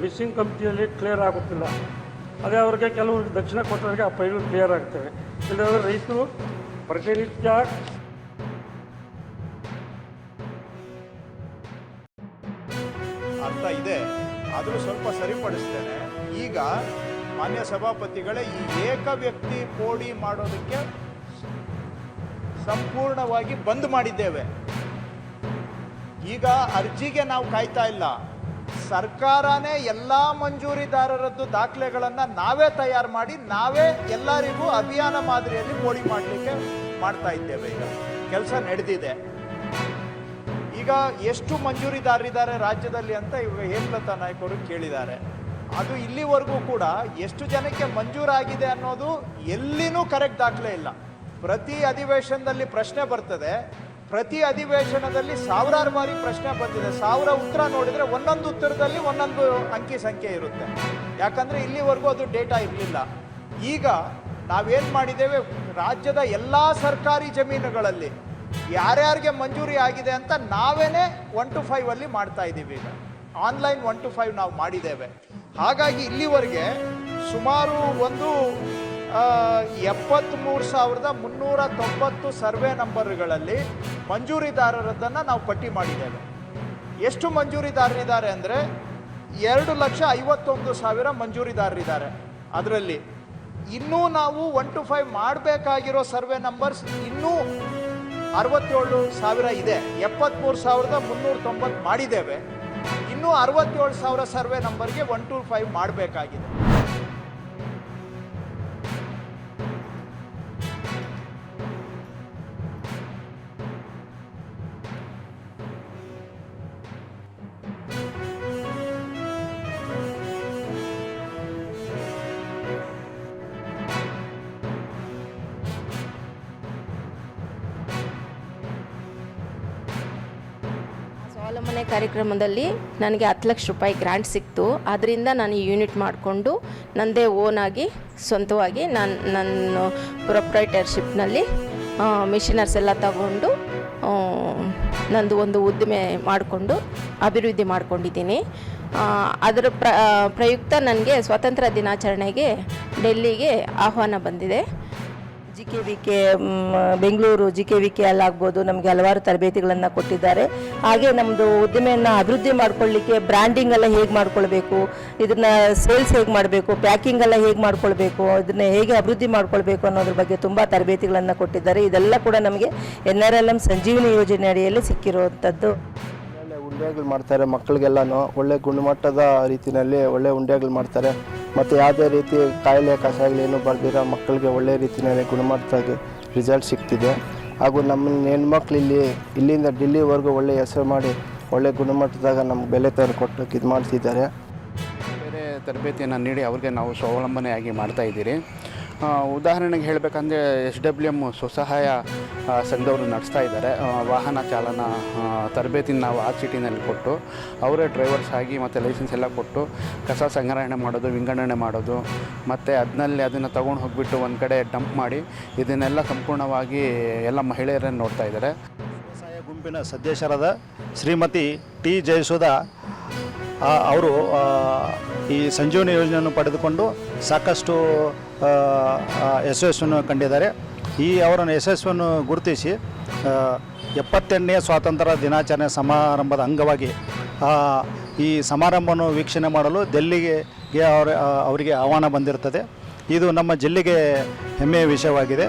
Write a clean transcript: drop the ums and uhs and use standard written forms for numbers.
Missing ಕಂಪ್ನಿಯಲ್ಲಿ clear ಆಗುತ್ತಿಲ್ಲ. ಅದೇ ಅವರಿಗೆ ಕೆಲವು ದಕ್ಷಿಣ ಕೊಟ್ಟವರಿಗೆ ಆ ಫೈಲ್ ಕ್ಲಿಯರ್ ಆಗ್ತವೆ. ಇಲ್ಲದ್ರೆ ರೈತರು ಪ್ರತಿನಿತ್ಯ ಅರ್ಥ ಇದೆ, ಆದರೂ ಸ್ವಲ್ಪ ಸರಿಪಡಿಸ್ತೇನೆ. ಈಗ ಮಾನ್ಯ ಸಭಾಪತಿಗಳೇ, ಈ ಏಕ ವ್ಯಕ್ತಿ ಪೋಡಿ ಮಾಡೋದಕ್ಕೆ ಸಂಪೂರ್ಣವಾಗಿ ಬಂದ್ ಮಾಡಿದ್ದೇವೆ. ಈಗ ಅರ್ಜಿಗೆ ನಾವು ಕಾಯ್ತಾ ಇಲ್ಲ, ಸರ್ಕಾರನೇ ಎಲ್ಲ ಮಂಜೂರಿದಾರರದ್ದು ದಾಖಲೆಗಳನ್ನು ನಾವೇ ತಯಾರು ಮಾಡಿ ನಾವೇ ಎಲ್ಲರಿಗೂ ಅಭಿಯಾನ ಮಾದರಿಯಲ್ಲಿ ಪೋಡಿ ಮಾಡಲಿಕ್ಕೆ ಮಾಡ್ತಾ ಇದ್ದೇವೆ. ಈಗ ಕೆಲಸ ನಡೆದಿದೆ. ಈಗ ಎಷ್ಟು ಮಂಜೂರಿದಾರರಿದ್ದಾರೆ ರಾಜ್ಯದಲ್ಲಿ ಅಂತ ಇವಾಗ ಹೇಮಲತಾ ನಾಯ್ಕ ಅವರು ಕೇಳಿದ್ದಾರೆ. ಅದು ಇಲ್ಲಿವರೆಗೂ ಕೂಡ ಎಷ್ಟು ಜನಕ್ಕೆ ಮಂಜೂರಾಗಿದೆ ಅನ್ನೋದು ಎಲ್ಲಿನೂ ಕರೆಕ್ಟ್ ದಾಖಲೆ ಇಲ್ಲ. ಪ್ರತಿ ಅಧಿವೇಶನದಲ್ಲಿ ಪ್ರಶ್ನೆ ಬರ್ತದೆ, ಪ್ರತಿ ಅಧಿವೇಶನದಲ್ಲಿ ಸಾವಿರಾರು ಬಾರಿ ಪ್ರಶ್ನೆ ಬಂದಿದೆ. 1000 ಉತ್ತರ ನೋಡಿದರೆ ಒಂದೊಂದು ಉತ್ತರದಲ್ಲಿ ಒಂದೊಂದು ಅಂಕಿ ಸಂಖ್ಯೆ ಇರುತ್ತೆ. ಯಾಕಂದರೆ ಇಲ್ಲಿವರೆಗೂ ಅದು ಡೇಟಾ ಇರಲಿಲ್ಲ. ಈಗ ನಾವೇನು ಮಾಡಿದ್ದೇವೆ, ರಾಜ್ಯದ ಎಲ್ಲ ಸರ್ಕಾರಿ ಜಮೀನುಗಳಲ್ಲಿ ಯಾರ್ಯಾರಿಗೆ ಮಂಜೂರಿ ಆಗಿದೆ ಅಂತ ನಾವೇನೇ 1 to 5 ಅಲ್ಲಿ ಮಾಡ್ತಾ ಇದ್ದೀವಿ. ಈಗ ಆನ್ಲೈನ್ 1 to 5 ನಾವು ಮಾಡಿದ್ದೇವೆ. ಹಾಗಾಗಿ ಇಲ್ಲಿವರೆಗೆ ಸುಮಾರು ಒಂದು 73,390 ಸರ್ವೆ ನಂಬರ್ಗಳಲ್ಲಿ ಮಂಜೂರಿದಾರರದ್ದನ್ನು ನಾವು ಪಟ್ಟಿ ಮಾಡಿದ್ದೇವೆ. ಎಷ್ಟು ಮಂಜೂರಿದಾರರಿದ್ದಾರೆ ಅಂದರೆ 2,51,000 ಮಂಜೂರಿದಾರರಿದ್ದಾರೆ. ಅದರಲ್ಲಿ ಇನ್ನೂ ನಾವು 1 to 5 ಮಾಡಬೇಕಾಗಿರೋ ಸರ್ವೆ ನಂಬರ್ಸ್ ಇನ್ನೂ 67,000 ಇದೆ. 73,390 ಮಾಡಿದ್ದೇವೆ. ಇನ್ನೂ 67,000 ಸರ್ವೆ ನಂಬರ್ಗೆ 1 to 5 ಮಾಡಬೇಕಾಗಿದೆ. ಸ್ವಾವಲಂಬನೆ ಕಾರ್ಯಕ್ರಮದಲ್ಲಿ ನನಗೆ 10 ಲಕ್ಷ ರೂಪಾಯಿ ಗ್ರಾಂಟ್ ಸಿಕ್ತು. ಅದರಿಂದ ನಾನು ಯೂನಿಟ್ ಮಾಡಿಕೊಂಡು ನನ್ನದೇ ಓನಾಗಿ ಸ್ವಂತವಾಗಿ ನನ್ನ ಪ್ರೊಪ್ರೈಟರ್ಶಿಪ್ನಲ್ಲಿ ಮಿಷನರ್ಸ್ ಎಲ್ಲ ತಗೊಂಡು ನಂದು ಒಂದು ಉದ್ದಿಮೆ ಮಾಡಿಕೊಂಡು ಅಭಿವೃದ್ಧಿ ಮಾಡ್ಕೊಂಡಿದ್ದೀನಿ. ಅದರ ಪ್ರಯುಕ್ತ ನನಗೆ ಸ್ವಾತಂತ್ರ್ಯ ದಿನಾಚರಣೆಗೆ ಡೆಲ್ಲಿಗೆ ಆಹ್ವಾನ ಬಂದಿದೆ. GKVK ಬೆಂಗಳೂರು GKVK ಅಲ್ಲಾಗ್ಬೋದು ನಮಗೆ ಹಲವಾರು ತರಬೇತಿಗಳನ್ನು ಕೊಟ್ಟಿದ್ದಾರೆ. ಹಾಗೆ ನಮ್ಮದು ಉದ್ದಿಮೆಯನ್ನು ಅಭಿವೃದ್ಧಿ ಮಾಡ್ಕೊಳ್ಳಿಕ್ಕೆ ಬ್ರ್ಯಾಂಡಿಂಗ್ ಎಲ್ಲ ಹೇಗೆ ಮಾಡ್ಕೊಳ್ಬೇಕು, ಇದನ್ನು ಸೇಲ್ಸ್ ಹೇಗೆ ಮಾಡಬೇಕು, ಪ್ಯಾಕಿಂಗ್ ಎಲ್ಲ ಹೇಗೆ ಮಾಡ್ಕೊಳ್ಬೇಕು, ಇದನ್ನು ಹೇಗೆ ಅಭಿವೃದ್ಧಿ ಮಾಡ್ಕೊಳ್ಬೇಕು ಅನ್ನೋದ್ರ ಬಗ್ಗೆ ತುಂಬ ತರಬೇತಿಗಳನ್ನು ಕೊಟ್ಟಿದ್ದಾರೆ. ಇದೆಲ್ಲ ಕೂಡ ನಮಗೆ NRLM ಸಂಜೀವಿನಿ ಯೋಜನೆ ಅಡಿಯಲ್ಲಿ ಸಿಕ್ಕಿರುವಂಥದ್ದು. ಒಳ್ಳೆ ಉಂಡೆಗಳು ಮಾಡ್ತಾರೆ, ಮಕ್ಕಳಿಗೆಲ್ಲನೂ ಒಳ್ಳೆ ಗುಣಮಟ್ಟದ ರೀತಿಯಲ್ಲಿ ಒಳ್ಳೆ ಉಂಡೆಗಳು ಮಾಡ್ತಾರೆ. ಮತ್ತು ಯಾವುದೇ ರೀತಿ ಕಾಯಿಲೆ ಕಷಾಯಗಳೇನು ಬರ್ದಿರೋ ಮಕ್ಕಳಿಗೆ ಒಳ್ಳೆ ರೀತಿಯಲ್ಲಿ ಗುಣಮಟ್ಟದ ರಿಸಲ್ಟ್ ಸಿಗ್ತಿದೆ. ಹಾಗೂ ನಮ್ಮ ಹೆಣ್ಮಕ್ಳು ಇಲ್ಲಿಂದ ಡೆಲ್ಲಿವರೆಗೂ ಒಳ್ಳೆ ಹೆಸರು ಮಾಡಿ ಒಳ್ಳೆ ಗುಣಮಟ್ಟದಾಗ ನಮ್ಗೆ ಬೆಲೆ ತಂದು ಕೊಟ್ಟಕ್ಕೆ ಇದು ಮಾಡ್ತಿದ್ದಾರೆ. ಬೇರೆ ತರಬೇತಿಯನ್ನು ನೀಡಿ ಅವ್ರಿಗೆ ನಾವು ಸ್ವಾವಲಂಬನೆಯಾಗಿ ಮಾಡ್ತಾಯಿದ್ದೀರಿ. ಉದಾಹರಣೆಗೆ ಹೇಳಬೇಕಂದ್ರೆ SWM ಸ್ವಸಹಾಯ ಸಂಘದವರು ನಡೆಸ್ತಾ ಇದ್ದಾರೆ. ವಾಹನ ಚಾಲನ ತರಬೇತಿನ ನಾವು ಆ ಸಿಟಿನಲ್ಲಿ ಕೊಟ್ಟು ಅವರೇ ಡ್ರೈವರ್ಸ್ ಆಗಿ ಮತ್ತು ಲೈಸೆನ್ಸ್ ಎಲ್ಲ ಕೊಟ್ಟು ಕಸ ಸಂಗ್ರಹಣೆ ಮಾಡೋದು, ವಿಂಗಡಣೆ ಮಾಡೋದು, ಮತ್ತು ಅದನ್ನು ತೊಗೊಂಡು ಹೋಗಿಬಿಟ್ಟು ಒಂದು ಕಡೆ ಡಂಪ್ ಮಾಡಿ ಇದನ್ನೆಲ್ಲ ಸಂಪೂರ್ಣವಾಗಿ ಎಲ್ಲ ಮಹಿಳೆಯರನ್ನು ನೋಡ್ತಾ ಇದ್ದಾರೆ. ಸ್ವಸಹಾಯ ಗುಂಪಿನ ಸದಸ್ಯರಾದ ಶ್ರೀಮತಿ T ಜಯಸುಧಾ ಅವರು ಈ ಸಂಜೀವನಿ ಯೋಜನೆಯನ್ನು ಪಡೆದುಕೊಂಡು ಸಾಕಷ್ಟು ಯಶಸ್ಸನ್ನು ಕಂಡಿದ್ದಾರೆ. ಈ ಅವರ ಯಶಸ್ಸನ್ನು ಗುರುತಿಸಿ 78ನೇ ಸ್ವಾತಂತ್ರ್ಯ ದಿನಾಚರಣೆ ಸಮಾರಂಭದ ಅಂಗವಾಗಿ ಈ ಸಮಾರಂಭವನ್ನು ವೀಕ್ಷಣೆ ಮಾಡಲು ಡೆಲ್ಲಿಗೆ ಅವರಿಗೆ ಆಹ್ವಾನ ಬಂದಿರುತ್ತದೆ. ಇದು ನಮ್ಮ ಜಿಲ್ಲೆಗೆ ಹೆಮ್ಮೆಯ ವಿಷಯವಾಗಿದೆ.